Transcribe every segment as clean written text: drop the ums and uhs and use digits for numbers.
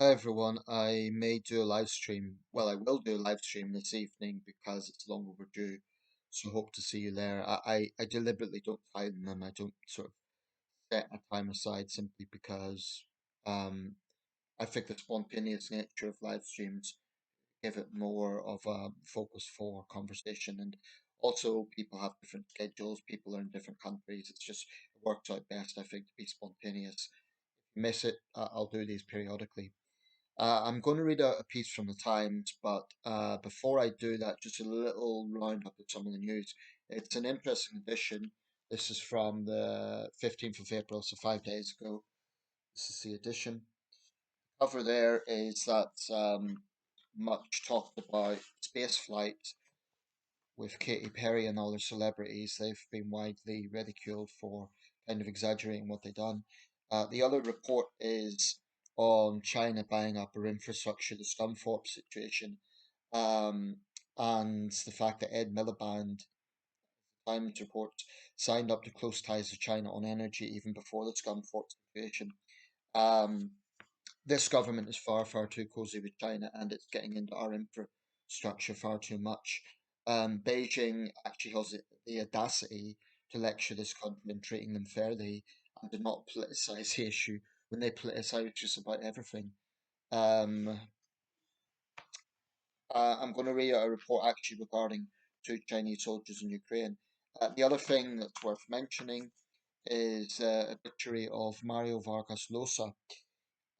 Hi everyone, I may do a live stream. Well, I will do a live stream this evening because it's long overdue. So hope to see you there. I deliberately don't time them. I don't sort of set a time aside simply because um, I think the spontaneous nature of live streams give it more of a focus for conversation. And also people have different schedules, people are in different countries. It works out best, I think, to be spontaneous. If you miss it, I'll do these periodically. I'm going to read out a piece from the Times, but before I do that, just a little roundup of some of the news. It's an interesting edition. This is from the 15th of April, so 5 days ago. This is the edition. Cover there is that much talked about space flight with Katy Perry and other celebrities. They've been widely ridiculed for kind of exaggerating what they've done. The other report is on China buying up our infrastructure, the Scunthorpe situation, um, and the fact that Ed Miliband, Times reports, signed up to close ties with China on energy even before the Scunthorpe situation. Um, this government is far, far too cozy with China and it's getting into our infrastructure far too much. Beijing actually has the audacity to lecture this country and treating them fairly and to not politicize the issue when they politicize just about everything. Um, I'm going to read out a report actually regarding two Chinese soldiers in Ukraine. The other thing that's worth mentioning is a picture of Mario Vargas Llosa.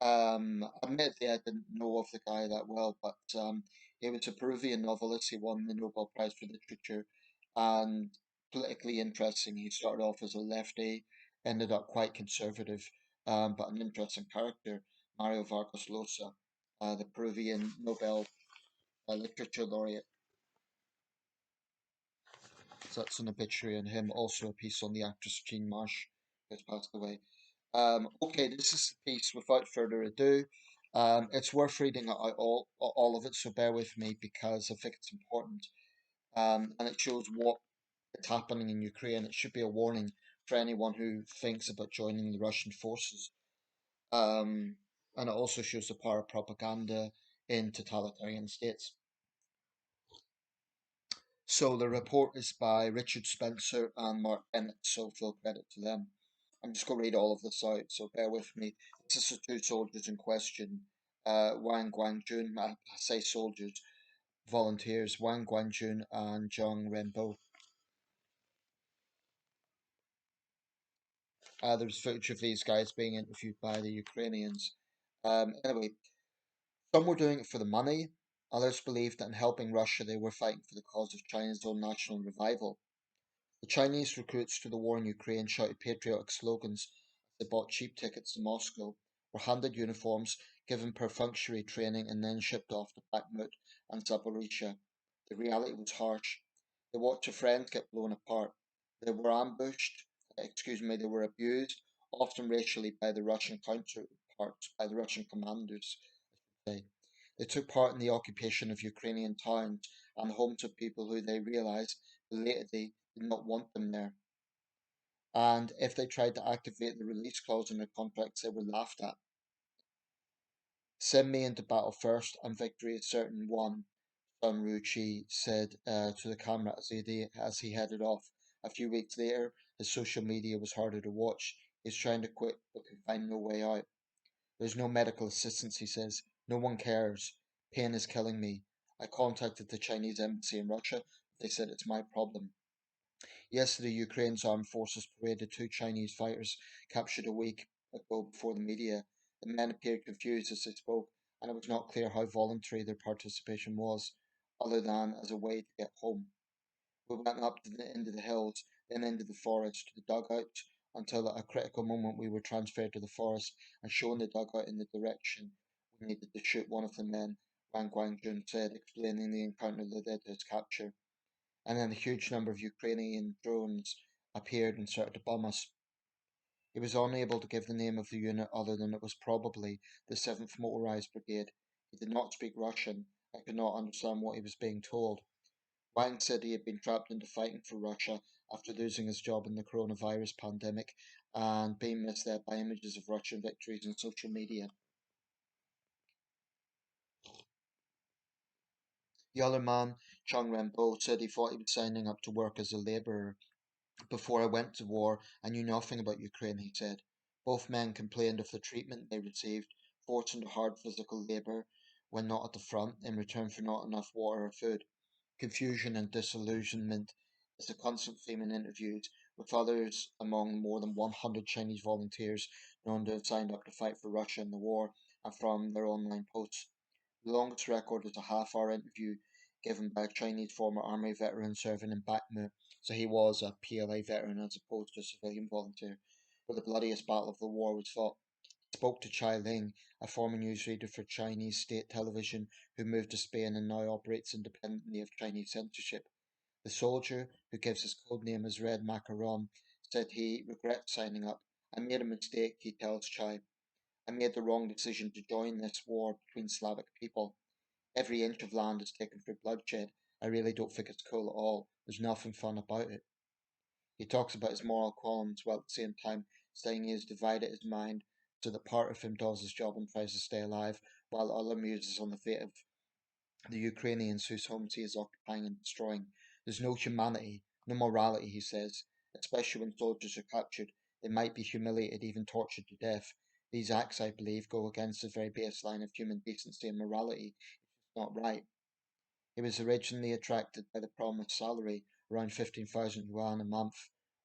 Admittedly, I didn't know of the guy that well, but he was a Peruvian novelist. He won the Nobel Prize for Literature, and politically interesting. He started off as a lefty, ended up quite conservative, but an interesting character. Mario Vargas Llosa, the Peruvian Nobel Literature laureate. So that's an obituary on him. Also, a piece on the actress Jean Marsh, who has passed away. Okay, this is the piece. Without further ado, it's worth reading out all of it. So bear with me because I think it's important, and it shows what is happening in Ukraine. It should be a warning for anyone who thinks about joining the Russian forces. Um, and it also shows the power of propaganda in totalitarian states. So the report is by Richard Spencer and Mark Bennett, so full credit to them. I'm just going to read all of this out, so bear with me. This is the two soldiers in question, Wang Guangjun, I say soldiers, volunteers, Wang Guangjun and Zhang Renbo. There's footage of these guys being interviewed by the Ukrainians. Anyway, some were doing it for the money, others believed that in helping Russia they were fighting for the cause of China's own national revival. The Chinese recruits to the war in Ukraine shouted patriotic slogans as they bought cheap tickets to Moscow, were handed uniforms, given perfunctory training, and then shipped off to Bakhmut and Zaporizhia. The reality was harsh. They watched a friend get blown apart. They were they were abused, often racially by the Russian counterparts, by the Russian commanders, I should say. They took part in the occupation of Ukrainian towns and homes of people who they realized belatedly did not want them there. And if they tried to activate the release clause in their contracts, they were laughed at. Send me into battle first, and victory is certain one, Sun Ruchi said to the camera as he headed off. A few weeks later, his social media was harder to watch. He's trying to quit but can find no way out. There's no medical assistance, he says. No one cares. Pain is killing me. I contacted the Chinese embassy in Russia. They said it's my problem. Yesterday, Ukraine's armed forces paraded two Chinese fighters captured a week ago before the media. The men appeared confused as they spoke, and it was not clear how voluntary their participation was, other than as a way to get home. We went up into the hills, then into the forest, to the dugout, until at a critical moment we were transferred to the forest and shown the dugout in the direction we needed to shoot one of the men, Wang Guangjun said, explaining the encounter that led to his capture. And then a huge number of Ukrainian drones appeared and started to bomb us. He was unable to give the name of the unit other than it was probably the 7th Motorized Brigade. He did not speak Russian. I could not understand what he was being told. Wang said he had been trapped into fighting for Russia after losing his job in the coronavirus pandemic and being misled by images of Russian victories on social media. The other man, Chung Rembo, said he thought he was signing up to work as a labourer. Before I went to war, I knew nothing about Ukraine, he said. Both men complained of the treatment they received, forced into hard physical labour when not at the front in return for not enough water or food. Confusion and disillusionment is a constant theme in interviews, with others among more than 100 Chinese volunteers known to have signed up to fight for Russia in the war and from their online posts. The longest record is a half-hour interview given by a Chinese former army veteran serving in Bakhmut, so he was a PLA veteran as opposed to a civilian volunteer, where the bloodiest battle of the war was fought. He spoke to Chai Ling, a former newsreader for Chinese state television who moved to Spain and now operates independently of Chinese censorship. The soldier, who gives his code name as Red Macaron, said he regrets signing up. I made a mistake, he tells Chai. I made the wrong decision to join this war between Slavic people. Every inch of land is taken through bloodshed. I really don't think it's cool at all. There's nothing fun about it. He talks about his moral qualms while at the same time saying he has divided his mind so that part of him does his job and tries to stay alive, while the other muses on the fate of the Ukrainians whose homes he is occupying and destroying. There's no humanity, no morality, he says, especially when soldiers are captured. They might be humiliated, even tortured to death. These acts, I believe, go against the very baseline of human decency and morality. It's not right. He was originally attracted by the promised salary, around 15,000 yuan a month,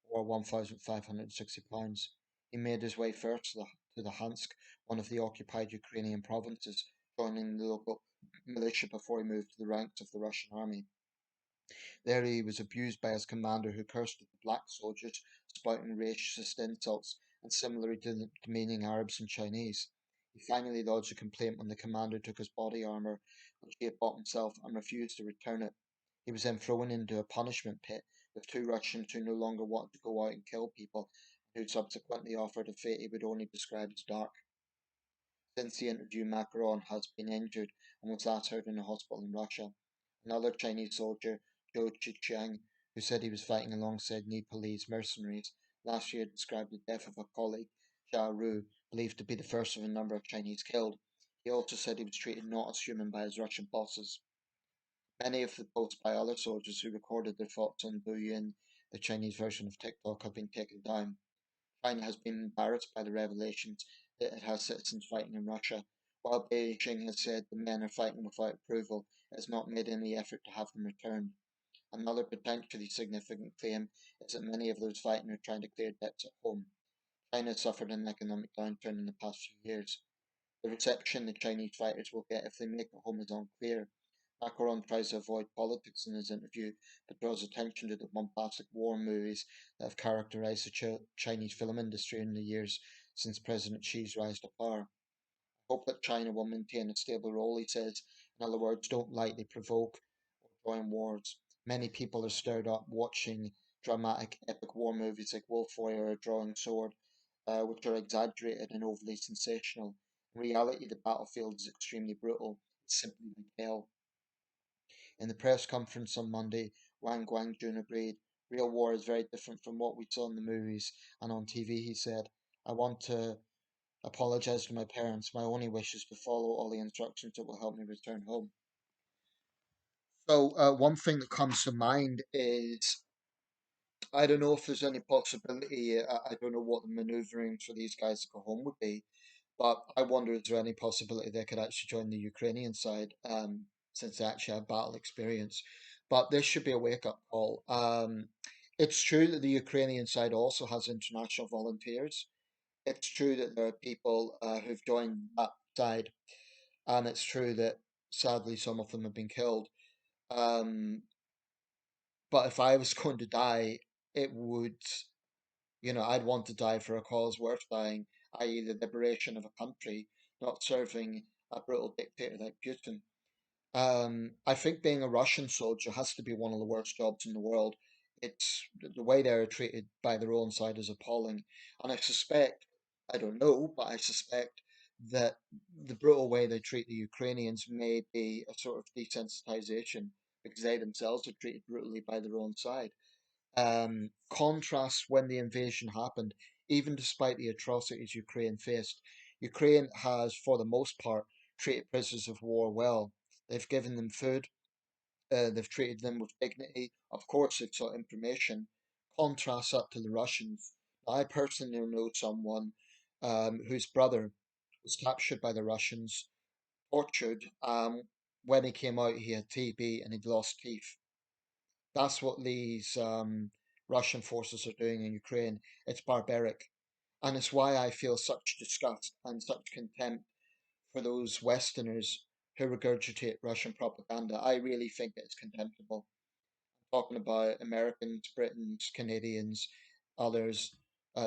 or £1,560. He made his way first to the Hansk, one of the occupied Ukrainian provinces, joining the local militia before he moved to the ranks of the Russian army. There he was abused by his commander, who cursed at the black soldiers, spouting racist insults and similarly demeaning Arabs and Chinese. He finally lodged a complaint when the commander took his body armour, which he had bought himself, and refused to return it. He was then thrown into a punishment pit with two Russians who no longer wanted to go out and kill people, and who subsequently offered a fate he would only describe as dark. Since the interview, Macron has been injured and was last heard in a hospital in Russia. Another Chinese soldier, Zhou Chicheng, who said he was fighting alongside Nepalese mercenaries, last year described the death of a colleague, Xia Ru, believed to be the first of a number of Chinese killed. He also said he was treated not as human by his Russian bosses. Many of the posts by other soldiers who recorded their thoughts on Douyin, the Chinese version of TikTok, have been taken down. China has been embarrassed by the revelations that it has citizens fighting in Russia. While Beijing has said the men are fighting without approval, it has not made any effort to have them returned. Another potentially significant claim is that many of those fighting are trying to clear debts at home. China has suffered an economic downturn in the past few years. The reception the Chinese fighters will get if they make it home is unclear. Macron tries to avoid politics in his interview, but draws attention to the bombastic war movies that have characterized the Chinese film industry in the years since President Xi's rise to power. I hope that China will maintain a stable role, he says. In other words, don't lightly provoke or join wars. Many people are stirred up watching dramatic, epic war movies like Wolf Warrior or Drawing Sword, which are exaggerated and overly sensational. In reality, the battlefield is extremely brutal. It's simply like hell. In the press conference on Monday, Wang Guangjun agreed, real war is very different from what we saw in the movies and on TV, he said. I want to apologize to my parents. My only wish is to follow all the instructions that will help me return home. So, one thing that comes to mind is I don't know if there's any possibility, I don't know what the maneuvering for these guys to go home would be, but I wonder is there any possibility they could actually join the Ukrainian side, since they actually have battle experience. But this should be a wake up call. It's true that the Ukrainian side also has international volunteers. It's true that there are people who've joined that side, and it's true that sadly some of them have been killed. Um, but if I was going to die, it would, I'd want to die for a cause worth dying, i.e., the liberation of a country, not serving a brutal dictator like Putin. I think being a Russian soldier has to be one of the worst jobs in the world. It's the way they're treated by their own side is appalling, and I don't know, but I suspect that the brutal way they treat the Ukrainians may be a sort of desensitization because they themselves are treated brutally by their own side. Contrast when the invasion happened, even despite the atrocities Ukraine faced, Ukraine has, for the most part, treated prisoners of war well. They've given them food, They've treated them with dignity. Of course, they've sought information. Contrast that to the Russians. I personally know someone whose brother was captured by the Russians, tortured. When he came out, he had TB and he'd lost teeth. That's what these Russian forces are doing in Ukraine. It's barbaric. And it's why I feel such disgust and such contempt for those Westerners who regurgitate Russian propaganda. I really think it's contemptible. Talking about Americans, Britons, Canadians, others.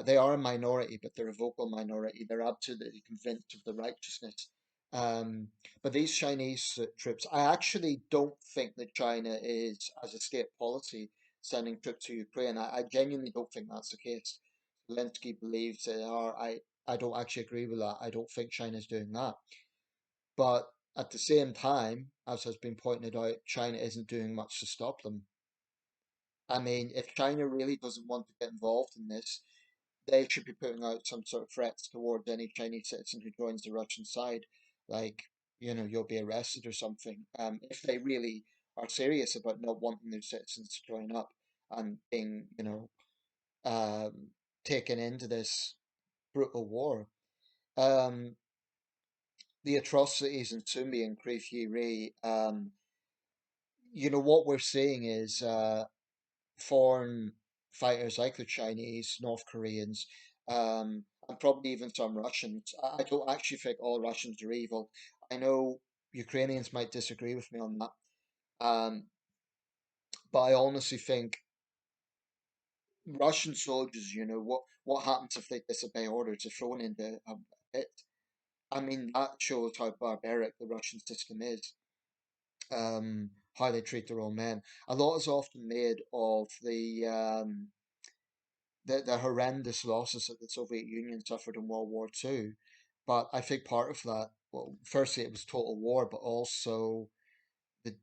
They are a minority, but they're a vocal minority. They're absolutely convinced of the righteousness. Um, but these Chinese troops, I actually don't think that China is, as a state policy, sending troops to Ukraine. I genuinely don't think that's the case. Zelensky believes they are. I don't actually agree with that. I don't think China's doing that. But at the same time, as has been pointed out, China isn't doing much to stop them. I mean, if China really doesn't want to get involved in this, they should be putting out some sort of threats towards any Chinese citizen who joins the Russian side, like, you'll be arrested or something. If they really are serious about not wanting their citizens to join up and being, taken into this brutal war. Um, the atrocities in Sumi and Crieff what we're seeing is foreign fighters like the Chinese, North Koreans, and probably even some Russians. I don't actually think all Russians are evil. I know Ukrainians might disagree with me on that, um, but I honestly think Russian soldiers, what happens if they disobey orders? They're thrown into a pit. I mean, that shows how barbaric the Russian system is. How they treat their own men. A lot is often made of the horrendous losses that the Soviet Union suffered in World War II. But I think part of that, well, firstly, it was total war, but also the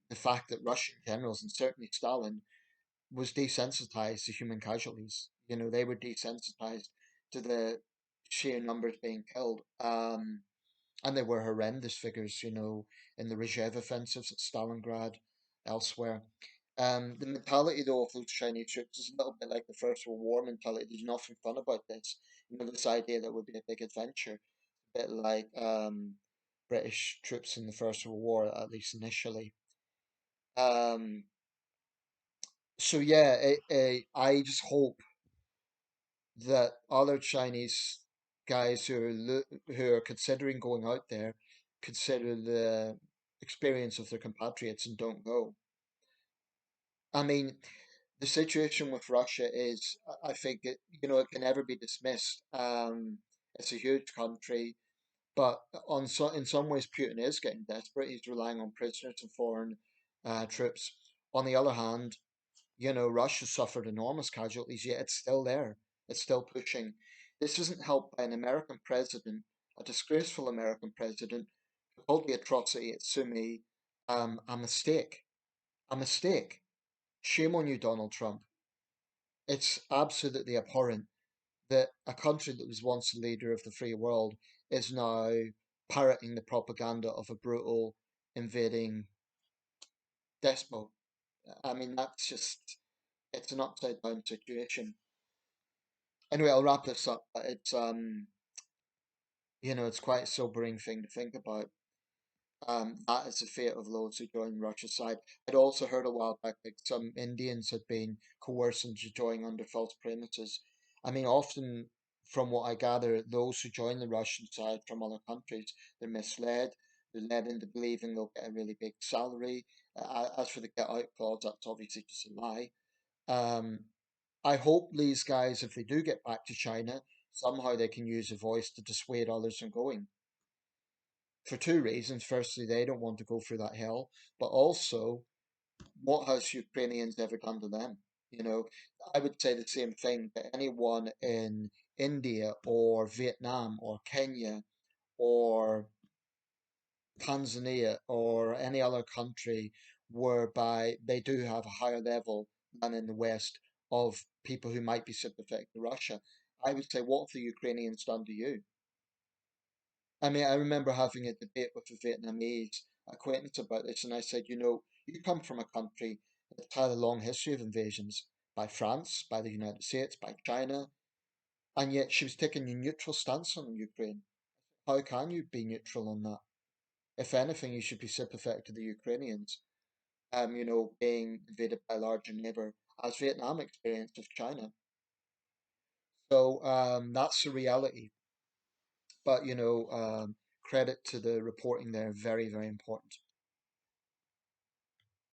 the fact that Russian generals, and certainly Stalin, was desensitized to human casualties. They were desensitized to the sheer numbers being killed. And they were horrendous figures, in the Rzhev offensives at Stalingrad, elsewhere. The mentality, though, of those Chinese troops is a little bit like the First World War mentality. There's nothing fun about this. This idea that would be a big adventure, a bit like British troops in the First World War, at least initially. Um, so yeah, I just hope that other Chinese guys who are considering going out there consider the experience of their compatriots and don't go. I mean, the situation with Russia is, I think it can never be dismissed. It's a huge country, but in some ways, Putin is getting desperate. He's relying on prisoners and foreign troops. On the other hand, Russia suffered enormous casualties, yet it's still there. It's still pushing. This isn't helped by an American president, a disgraceful American president, who called the atrocity at Sumi a mistake. A mistake. Shame on you, Donald Trump. It's absolutely abhorrent that a country that was once the leader of the free world is now parroting the propaganda of a brutal, invading despot. I mean, it's an upside down situation. Anyway, I'll wrap this up. It's quite a sobering thing to think about. That is the fate of those who join Russia's side. I'd also heard a while back that some Indians had been coerced into joining under false premises. I mean, often from what I gather, those who join the Russian side from other countries, they're misled. They're led into believing they'll get a really big salary. As for the get out clause, that's obviously just a lie. Um, I hope these guys, if they do get back to China, somehow they can use a voice to dissuade others from going. For two reasons. Firstly, they don't want to go through that hell, but also, what has Ukrainians ever done to them? I would say the same thing that anyone in India or Vietnam or Kenya or Tanzania or any other country whereby they do have a higher level than in the West of people who might be sympathetic to Russia. I would say, what have the Ukrainians done to you? I mean, I remember having a debate with a Vietnamese acquaintance about this, and I said, You come from a country that's had a long history of invasions by France, by the United States, by China, and yet she was taking a neutral stance on Ukraine. How can you be neutral on that? If anything, you should be sympathetic to the Ukrainians, being invaded by a larger neighbor, as Vietnam experienced with China. So that's the reality. But credit to the reporting there, very, very important.